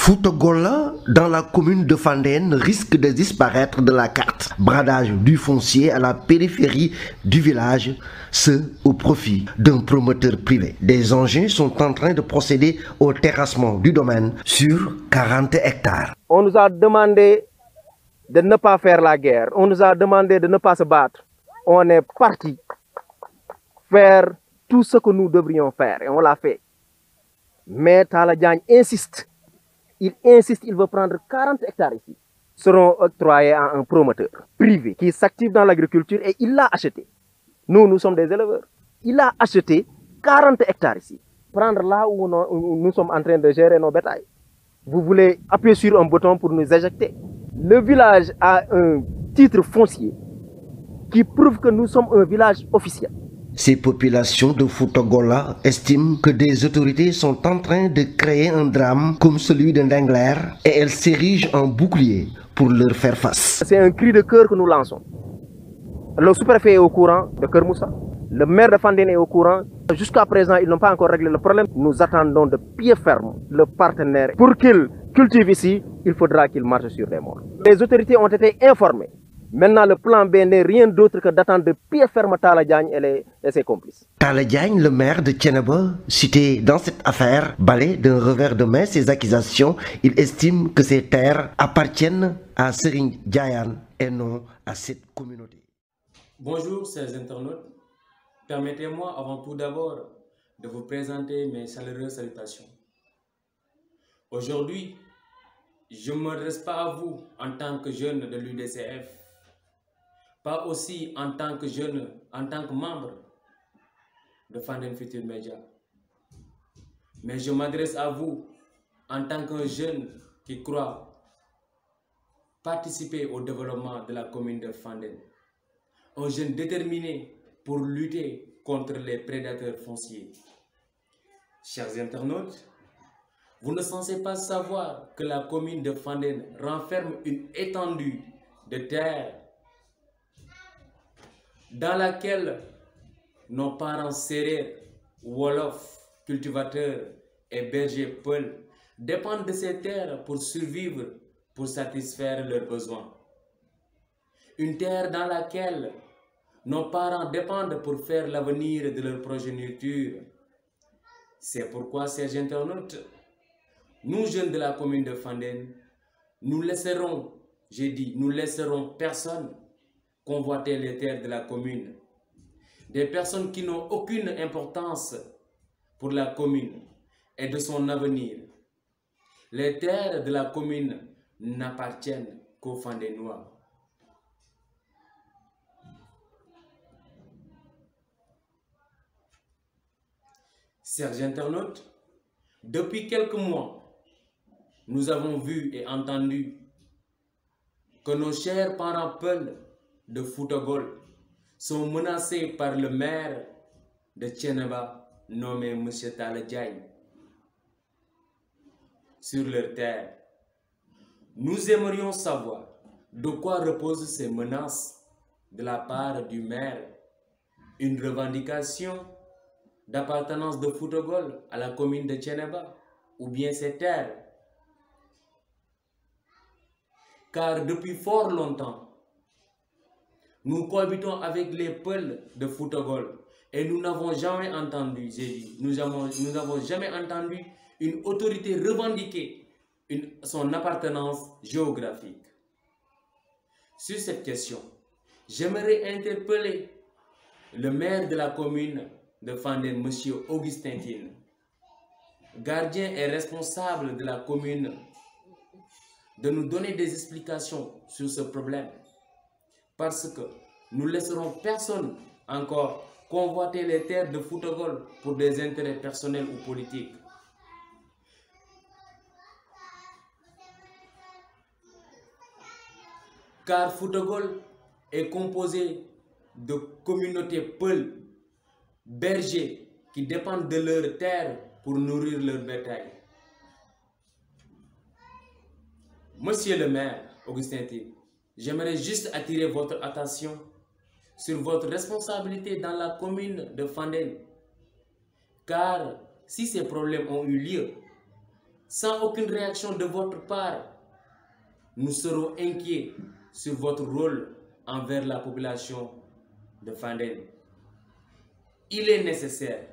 Fouta-Gola, dans la commune de Fandène, risque de disparaître de la carte. Bradage du foncier à la périphérie du village, ce au profit d'un promoteur privé. Des engins sont en train de procéder au terrassement du domaine sur 40 hectares. On nous a demandé de ne pas faire la guerre. On nous a demandé de ne pas se battre. On est parti faire tout ce que nous devrions faire et on l'a fait. Mais Talla Diagne insiste. Il insiste, il veut prendre 40 hectares ici. Seront octroyés à un promoteur privé qui s'active dans l'agriculture et il l'a acheté. Nous sommes des éleveurs. Il a acheté 40 hectares ici. Prendre là où nous sommes en train de gérer nos bétails. Vous voulez appuyer sur un bouton pour nous éjecter. Le village a un titre foncier qui prouve que nous sommes un village officiel. Ces populations de Fouta-Gola estiment que des autorités sont en train de créer un drame comme celui de Ndengler et elles s'érigent en bouclier pour leur faire face. C'est un cri de cœur que nous lançons. Le sous-préfet est au courant de Kermoussa. Le maire de Fandène est au courant. Jusqu'à présent, ils n'ont pas encore réglé le problème. Nous attendons de pied ferme le partenaire. Pour qu'il cultive ici, il faudra qu'il marche sur des morts. Les autorités ont été informées. Maintenant, le plan B n'est rien d'autre que d'attendre de pied ferme Talla Diagne et ses complices. Talla Diagne, le maire de Thiénaba, cité dans cette affaire, balaie d'un revers de main ces accusations. Il estime que ces terres appartiennent à Serigne Diayane et non à cette communauté. Bonjour, chers internautes. Permettez-moi avant tout d'abord de vous présenter mes chaleureuses salutations. Aujourd'hui, je ne m'adresse pas à vous en tant que jeune de l'UDCF, pas aussi en tant que jeune, en tant que membre de Fandène Futur Média, mais je m'adresse à vous en tant qu'un jeune qui croit participer au développement de la commune de Fandène, un jeune déterminé pour lutter contre les prédateurs fonciers. Chers internautes, vous ne censez pas savoir que la commune de Fandène renferme une étendue de terre dans laquelle nos parents sérères, Wolof, cultivateurs et bergers Peul dépendent de ces terres pour survivre, pour satisfaire leurs besoins. Une terre dans laquelle nos parents dépendent pour faire l'avenir de leur progéniture. C'est pourquoi, chers internautes, nous jeunes de la commune de Fandène, nous laisserons, j'ai dit, nous laisserons personne convoiter les terres de la commune. Des personnes qui n'ont aucune importance pour la commune et de son avenir. Les terres de la commune n'appartiennent qu'aux Fandénois. Chers internautes, depuis quelques mois, nous avons vu et entendu que nos chers parents Peul de Fouta-Gola sont menacés par le maire de Thiénaba, nommé M. Talla Diagne, sur leur terre. Nous aimerions savoir de quoi reposent ces menaces de la part du maire, une revendication d'appartenance de Fouta-Gola à la commune de Thiénaba, ou bien ces terres. Car depuis fort longtemps, nous cohabitons avec les Peuls de Fouta-Gola et nous n'avons jamais entendu, nous n'avons jamais entendu une autorité revendiquer son appartenance géographique. Sur cette question, j'aimerais interpeller le maire de la commune de Fandène, M. Augustin Tine, gardien et responsable de la commune, de nous donner des explications sur ce problème. Parce que nous laisserons personne encore convoiter les terres de Fouta-Gola pour des intérêts personnels ou politiques. Car Fouta-Gola est composé de communautés Peul, bergers qui dépendent de leurs terres pour nourrir leur bétail. Monsieur le maire, Augustin Tine, j'aimerais juste attirer votre attention sur votre responsabilité dans la commune de Fandène. Car si ces problèmes ont eu lieu, sans aucune réaction de votre part, nous serons inquiets sur votre rôle envers la population de Fandène. Il est nécessaire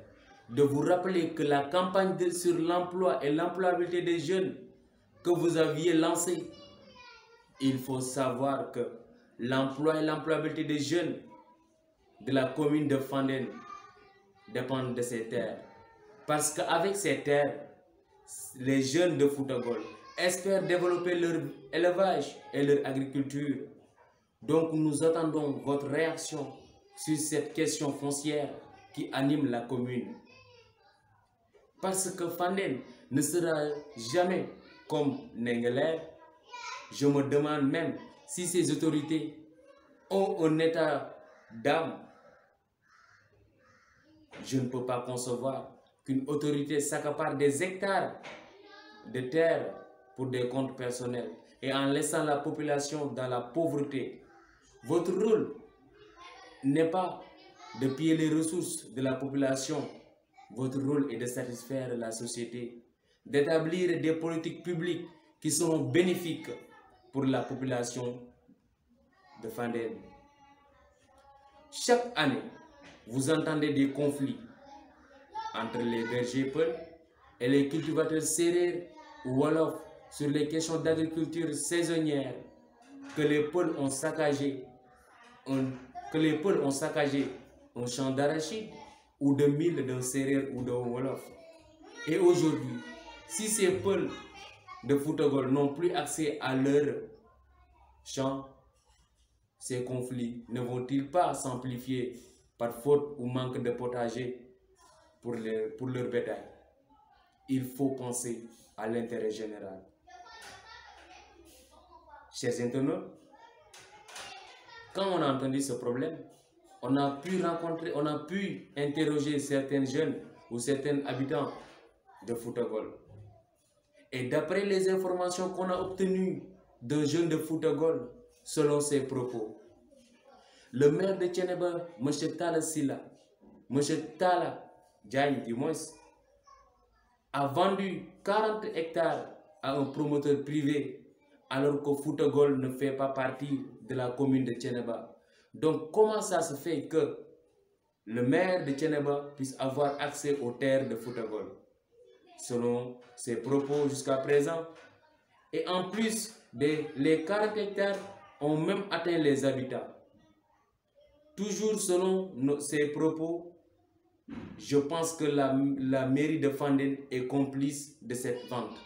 de vous rappeler que la campagne sur l'emploi et l'employabilité des jeunes que vous aviez lancée, il faut savoir que l'emploi et l'employabilité des jeunes de la commune de Fandène dépendent de ces terres. Parce qu'avec ces terres, les jeunes de Fouta-Gueule espèrent développer leur élevage et leur agriculture. Donc nous attendons votre réaction sur cette question foncière qui anime la commune. Parce que Fandène ne sera jamais comme Nengelé. Je me demande même si ces autorités ont un état d'âme. Je ne peux pas concevoir qu'une autorité s'accapare des hectares de terre pour des comptes personnels et en laissant la population dans la pauvreté. Votre rôle n'est pas de piller les ressources de la population. Votre rôle est de satisfaire la société, d'établir des politiques publiques qui seront bénéfiques pour la population de Fandène. Chaque année, vous entendez des conflits entre les bergers Peuls et les cultivateurs Sérères ou Wolof sur les questions d'agriculture saisonnière que les Peuls ont saccagé un champ d'arachide ou de mil d'un Sérère ou d'un Wolof. Et aujourd'hui, si ces Peuls de Fouta-Gueule n'ont plus accès à leur champ, ces conflits ne vont-ils pas s'amplifier par faute ou manque de potager pour leur bétail? Il faut penser à l'intérêt général. Chers internautes, quand on a entendu ce problème, on a pu interroger certains jeunes ou certains habitants de Fouta-Gueule. Et d'après les informations qu'on a obtenues d'un jeune de Fouta-Gueule, selon ses propos, le maire de Thiénaba, M. Talla Silla, M. Talla Diagne du moins, a vendu 40 hectares à un promoteur privé alors que Fouta-Gueule ne fait pas partie de la commune de Thiénaba. Donc comment ça se fait que le maire de Thiénaba puisse avoir accès aux terres de Fouta-Gueule? Selon ses propos jusqu'à présent, et en plus, les 40 hectares ont même atteint les habitants. Toujours selon ses propos, je pense que la mairie de Fandène est complice de cette vente.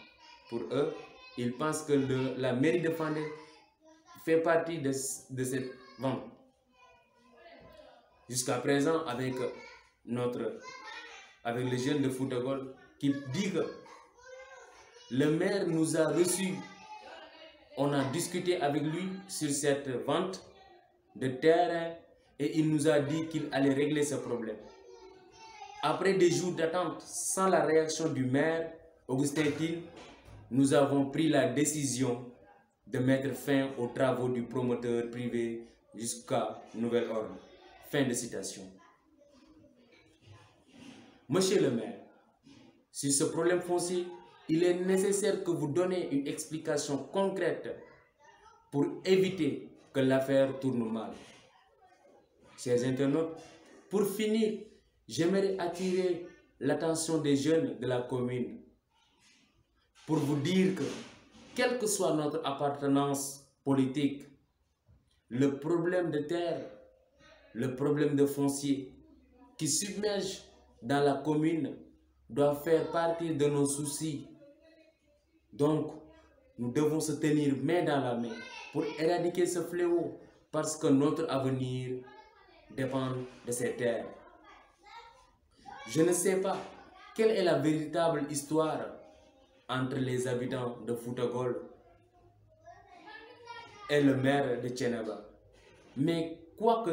Pour eux, ils pensent que la mairie de Fandène fait partie de cette vente. Jusqu'à présent, avec les jeunes de Fouta-Gueule qui dit que le maire nous a reçus, on a discuté avec lui sur cette vente de terrain et il nous a dit qu'il allait régler ce problème. Après des jours d'attente sans la réaction du maire, Augustin Tine, nous avons pris la décision de mettre fin aux travaux du promoteur privé jusqu'à nouvel ordre. Fin de citation. Monsieur le maire, sur ce problème foncier, il est nécessaire que vous donniez une explication concrète pour éviter que l'affaire tourne mal. Chers internautes, pour finir, j'aimerais attirer l'attention des jeunes de la commune pour vous dire que, quelle que soit notre appartenance politique, le problème de terre, le problème de foncier qui submerge dans la commune doit faire partie de nos soucis. Donc, nous devons se tenir main dans la main pour éradiquer ce fléau parce que notre avenir dépend de ces terres. Je ne sais pas quelle est la véritable histoire entre les habitants de Fouta-Gueule et le maire de Thiénaba. Mais quoi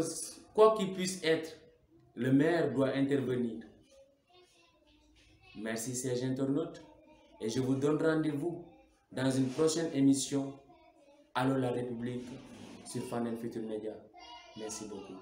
qu'il puisse être, le maire doit intervenir. Merci, chers internautes, et je vous donne rendez-vous dans une prochaine émission Allô la République sur Fandène Futur Média. Merci beaucoup.